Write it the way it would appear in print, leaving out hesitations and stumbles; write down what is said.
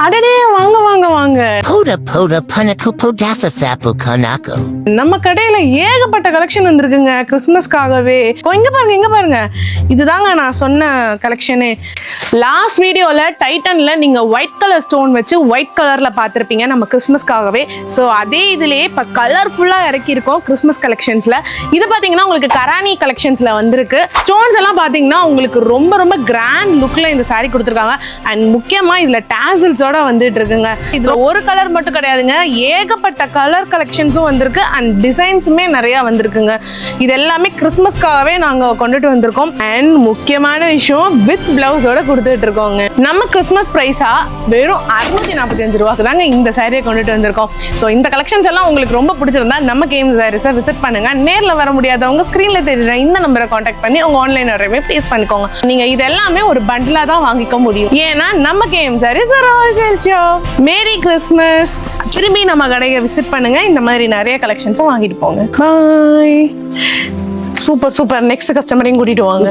அடடே வாங்க வாங்க வாங்க. நம்ம கடையில ஏகப்பட்ட கலெக்ஷன் வந்திருக்குங்க கிறிஸ்மஸ்க்காகவே. இங்க பாருங்க இதுதாங்க நான் சொன்ன கலெக்ஷனே. லாஸ்ட் வீடியோல டைட்டன்ல நீங்க ஒயிட் கலர் ஸ்டோன் வச்சு ஒயிட் கலர்ல பார்த்திருப்பீங்க நம்ம கிறிஸ்மஸ்க்காகவே. ஸோ அதே இதுலயே இப்போ கலர்ஃபுல்லா இறக்கி இருக்கோம் கிறிஸ்மஸ் கலெக்ஷன்ஸ்ல. இது பாத்தீங்கன்னா உங்களுக்கு கரானி கலெக்ஷன்ஸ்ல வந்திருக்கு. ஸ்டோன்ஸ் எல்லாம் பாத்தீங்கன்னா உங்களுக்கு ரொம்ப ரொம்ப கிராண்ட் லுக்ல இந்த சாரி கொடுத்துருக்காங்க. அண்ட் முக்கியமா இதுல டாசல்ஸோட வந்துட்டு இருக்குங்க. இதுல ஒரு கலர் மட்டும் கிடையாதுங்க, ஏகப்பட்ட கலர் கலெக்ஷன்ஸும் வந்திருக்கு அண்ட் டிசைன்ஸுமே நிறைய வந்திருக்குங்க. இது எல்லாமே கிறிஸ்மஸ்க்காகவே நாங்க கொண்டுட்டு வந்திருக்கோம். அண்ட் முக்கியமான விஷயம் வித் பிளவுஸோட கொடுத்துட்டு இருக்கோங்க. நம்ம கிறிஸ்மஸ் பிரைஸா வெறும் 645 ரூபாய்க்கு தாங்க இந்த சாரியை கொண்டுட்டு வந்திருக்கோம். ஸோ இந்த கலெக்ஷன்ஸ் எல்லாம் உங்களுக்கு ரொம்ப பிடிச்சிருந்தா நம்ம கேம் சாரீஸை விசிட் பண்ணுங்க. நேரில் வர முடியாதவங்க ஸ்கிரீன்ல தெரியுற இந்த நம்பரை கான்டாக்ட் பண்ணி உங்க ஆன்லைன் ஆர்டரையுமே ப்ளேஸ் பண்ணிக்கோங்க. நீங்க இது எல்லாமே ஒரு பண்டிலா தான் வாங்கிக்க முடியும். ஏன்னா நம்ம கேம் sarees are wholesale shop. Merry Christmas. திரும்பி நம்ம கடையை விசிட் பண்ணுங்க. இந்த மாதிரி நிறைய கலெக்ஷன்ஸும் வாங்கிட்டு போங்க. பாய். Super super. நெக்ஸ்ட் கஸ்டமரையும் கூட்டிட்டு வாங்க.